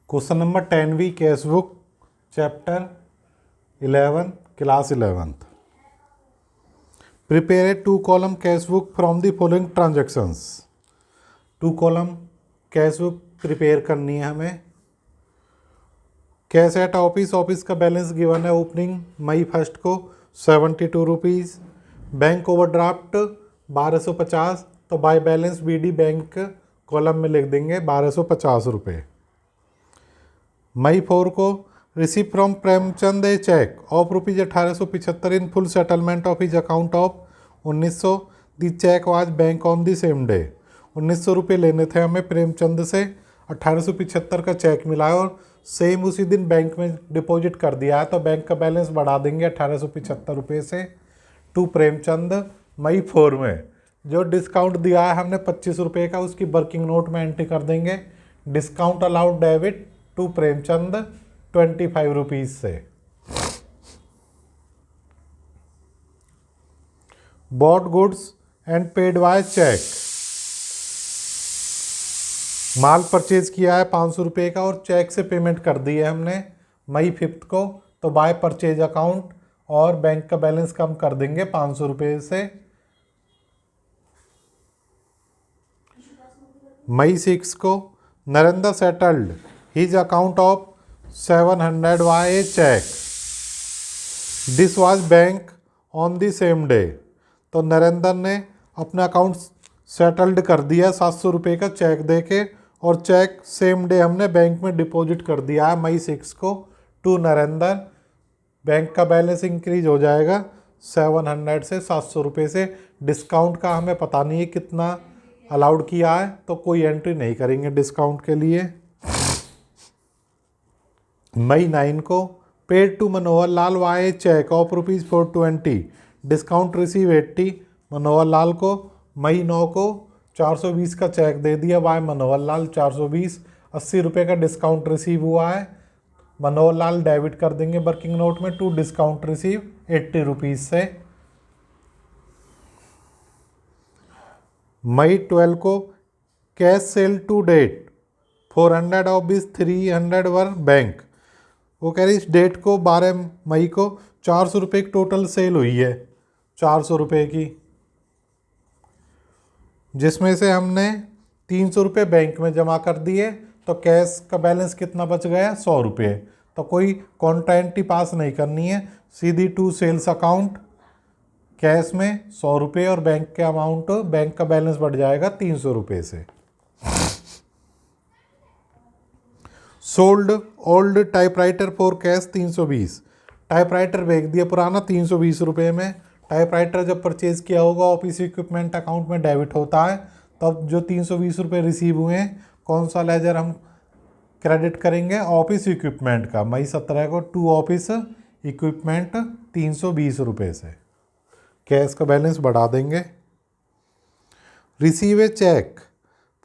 Question number 10वीं cash book chapter 11 class 11th। Prepare a 2 column cash book from the following transactions. 2 column cash book prepare करनी है हमें। Cash at office, office का balance given है opening May 1 को 72 rupees. Bank overdraft 1250, तो by balance BD bank column में लिख देंगे 1250 रुपये। मई 4 को receive from Premchand a cheque of rupees 1875 in full settlement of his account of 1900। The cheque was bank on the same day. 1900 रुपये लेने थे हमें प्रेमचंद से, 1875 का चेक मिला है और सेम उसी दिन बैंक में डिपॉजिट कर दिया है, तो बैंक का बैलेंस बढ़ा देंगे 1875 रुपये से टू प्रेमचंद। मई 4 में जो डिस्काउंट दिया है हमने 25 रुपये का, उसकी वर्किंग नोट में एंट्री कर देंगे। Discount allowed debit to Premchand 25 rupees से। Bought goods and paid by cheque, माल परचेज किया है 500 रुपये का और चेक से पेमेंट कर दी है हमने मई 5 को, तो बाय परचेज अकाउंट और बैंक का बैलेंस कम कर देंगे 500 रुपये से। मई 6 को Narendra settled his account of 700 by a cheque, this was bank on the same day. तो नरेंद्र ने अपना अकाउंट सेटल्ड कर दिया 700 रुपये का चेक देके, और चेक सेम डे हमने बैंक में डिपॉजिट कर दिया है मई 6 को टू नरेंद्र। बैंक का बैलेंस इंक्रीज हो जाएगा 700 से 700 रुपये से। डिस्काउंट का हमें पता नहीं है कितना अलाउड किया है, तो कोई एंट्री नहीं करेंगे डिस्काउंट के लिए। मई 9 को paid to Manohar Lal by cheque of rupees 420, discount receive 80 Manohar Lal को। मई 9 को 420 का चेक दे दिया वाई मनोहर लाल 420, 80 रुपये का डिस्काउंट रिसीव हुआ है, मनोहर लाल डेबिट कर देंगे वर्किंग नोट में टू डिस्काउंट रिसीव 80 रुपीज़ से। मई 12 को cash sale to date 400 of this 300 were bank. वो कह रही इस डेट को 12 मई को 400 रुपये की टोटल सेल हुई है 400 रुपये की, जिसमें से हमने 300 रुपये बैंक में जमा कर दिए, तो कैश का बैलेंस कितना बच गया 100 रुपये। तो कोई कॉन्ट्रा पास नहीं करनी है, सीधी टू सेल्स अकाउंट कैश में 100 रुपये और बैंक के अमाउंट, बैंक का बैलेंस बढ़ जाएगा 300 रुपये से। Sold old typewriter for cash 320, typewriter बेच दिया पुराना 320 रुपये में। टाइपराइटर जब परचेज किया होगा ऑफिस इक्विपमेंट अकाउंट में डेबिट होता है, तब जो 320 रुपये रिसीव हुए हैं कौन सा लेजर हम क्रेडिट करेंगे, ऑफिस इक्विपमेंट का। मई 17 को टू ऑफिस इक्विपमेंट 320 रुपये से कैश का बैलेंस बढ़ा देंगे। Receive a cheque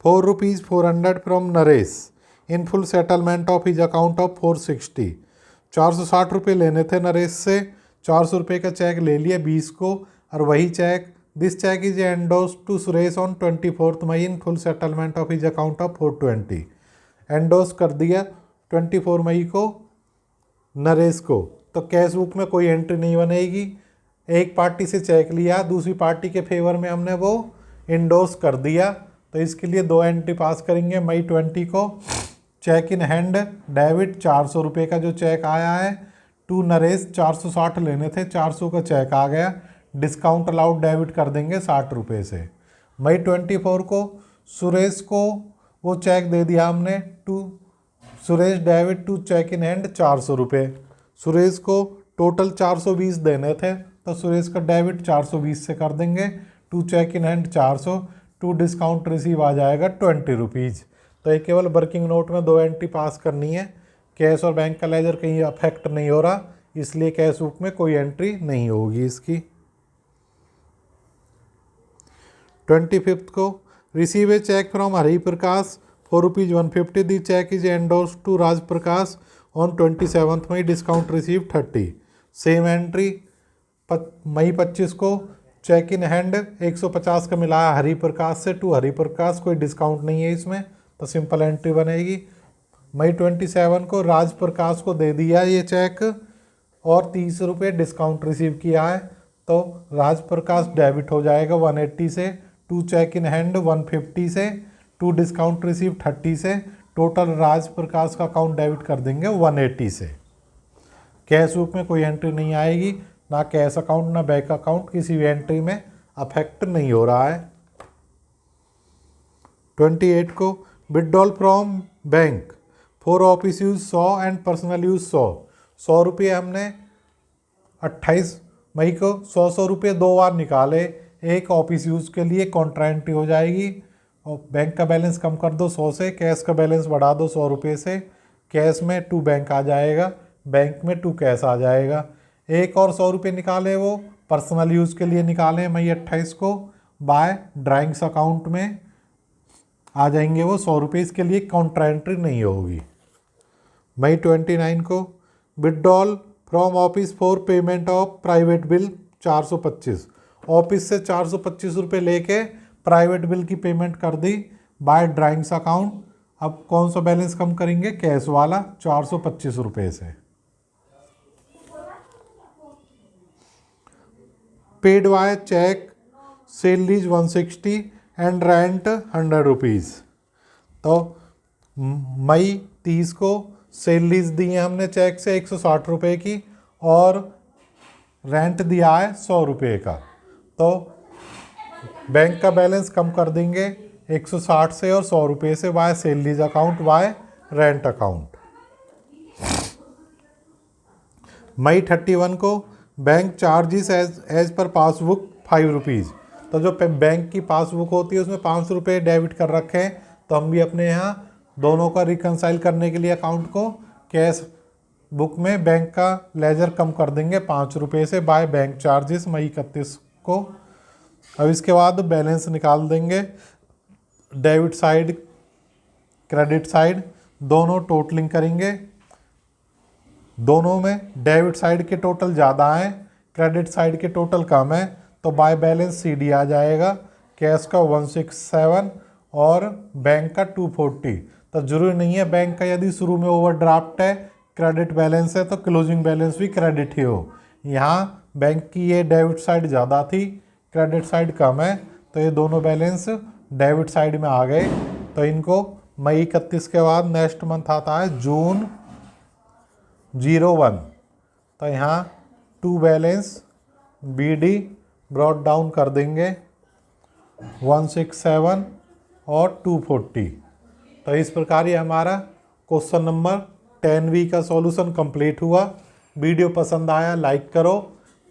4 rupees 400 from Naresh in full settlement of his account of 460, 460 रुपये लेने थे नरेश से, 400 रुपये का चेक ले लिया 20 को, और वही cheque this cheque is endorse to Suresh on 24 May in full settlement of his account of 420, endorse कर दिया 24 मई को नरेश को। तो कैश बुक में कोई एंट्री नहीं बनेगी। एक पार्टी से चेक लिया, दूसरी पार्टी के फेवर में हमने वो एंडोर्स कर दिया, तो इसके लिए 2 एंट्री पास करेंगे। मई 20 को चेक इन हैंड डेबिट 400 रुपये का जो चेक आया है टू नरेश, 460 लेने थे 400 का चेक आ गया, डिस्काउंट अलाउड डेबिट कर देंगे 60 रुपये से। मई 24 को सुरेश को वो चेक दे दिया हमने to Suresh debit to cheque in hand 400 रुपये। सुरेश को टोटल 420 देने थे, तो सुरेश का डेबिट 420 से कर देंगे to cheque in hand 400 to discount receive आ जाएगा 20 रुपीज़। तो ये केवल वर्किंग नोट में 2 एंट्री पास करनी है, कैश और बैंक का लेजर कहीं अफेक्ट नहीं हो रहा, इसलिए कैश बुक में कोई एंट्री नहीं होगी इसकी। 25 को receive a cheque from Hari Prakash 4 rupees 150, the cheque is endorse to Raj Prakash on 27 May, discount receive 30, same entry. मई 25 को चेक इन हैंड 150 का मिला है हरि प्रकाश से टू हरि प्रकाश, कोई डिस्काउंट नहीं है इसमें, तो सिंपल एंट्री बनेगी। मई 27 को राज प्रकाश को दे दिया ये चेक और 30 रुपये डिस्काउंट रिसीव किया है, तो राज प्रकाश डेबिट हो जाएगा 180 से, टू चेक इन हैंड 150 से, टू डिस्काउंट रिसीव 30 से, टोटल राज प्रकाश का अकाउंट डेबिट कर देंगे 180 से। कैश बुक में कोई एंट्री नहीं आएगी, ना कैश अकाउंट ना बैंक अकाउंट, किसी भी एंट्री में अफेक्ट नहीं हो रहा है। 28 को withdrawal from bank for office use 100 and personal use 100 रुपये हमने 28 मई को 100 रुपये 2 बार निकाले, एक ऑफिस यूज़ के लिए कॉन्ट्रा एंट्री हो जाएगी और बैंक का बैलेंस कम कर दो 100 से, कैश का बैलेंस बढ़ा दो 100 रुपये से, कैश में टू बैंक आ जाएगा, बैंक में टू कैश आ जाएगा। एक और 100 रुपये निकाले वो पर्सनल यूज़ के लिए निकाले मई 28 को, बाय ड्राइंग्स अकाउंट में आ जाएंगे वो 100 रुपये, इसके लिए कॉन्ट्रा एंट्री नहीं होगी। मई 29 को withdrawal from office for payment of private bill 425, office से 425 रुपये लेके प्राइवेट बिल की पेमेंट कर दी बाय ड्राइंग्स अकाउंट। अब कौन सा बैलेंस कम करेंगे, कैश वाला 425 रुपये से। Paid by cheque salaries 160 and rent 100 rupees, तो मई 30 को सैलरीज दी है हमने चेक से 160 रुपये की और रेंट दिया है 100 रुपये का, तो बैंक का बैलेंस कम कर देंगे 160 से और 100 रुपये से by salaries account by rent account. मई 31 को bank charges as per passbook 5 rupees, तो जो बैंक की पासबुक होती है उसमें 500 रुपये डेबिट कर रखे हैं, तो हम भी अपने यहाँ दोनों का रिकनसाइल करने के लिए अकाउंट को कैश बुक में बैंक का लेजर कम कर देंगे 5 रुपये से बाय बैंक चार्जेस मई 31 को। अब इसके बाद बैलेंस निकाल देंगे, डेबिट साइड क्रेडिट साइड दोनों टोटलिंग करेंगे, दोनों में डेबिट साइड के टोटल ज़्यादा हैं, क्रेडिट साइड के टोटल कम है, तो बाय बैलेंस CD आ जाएगा, कैश का 167 और बैंक का 240। तो जरूरी नहीं है बैंक का यदि शुरू में ओवरड्राफ्ट है क्रेडिट बैलेंस है तो क्लोजिंग बैलेंस भी क्रेडिट ही हो। यहाँ बैंक की ये डेबिट साइड ज़्यादा थी, क्रेडिट साइड कम है, तो ये दोनों बैलेंस डेबिट साइड में आ गए। तो इनको मई 31 के बाद नेक्स्ट मंथ आता है जून 01, तो यहाँ to balance BD brought down कर देंगे 167 और 240। तो इस प्रकार ये हमारा क्वेश्चन नंबर 10B का सॉल्यूशन कंप्लीट हुआ। वीडियो पसंद आया लाइक करो,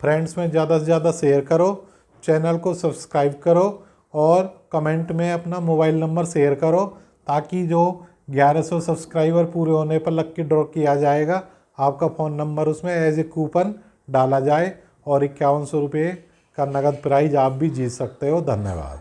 फ्रेंड्स में ज़्यादा से ज़्यादा शेयर करो, चैनल को सब्सक्राइब करो और कमेंट में अपना मोबाइल नंबर शेयर करो, ताकि जो 1100 सब्सक्राइबर पूरे होने पर लकी ड्रॉ किया जाएगा, आपका फ़ोन नंबर उसमें एज ए कूपन डाला जाए और 5100 रुपये का नगद प्राइज आप भी जीत सकते हो। धन्यवाद।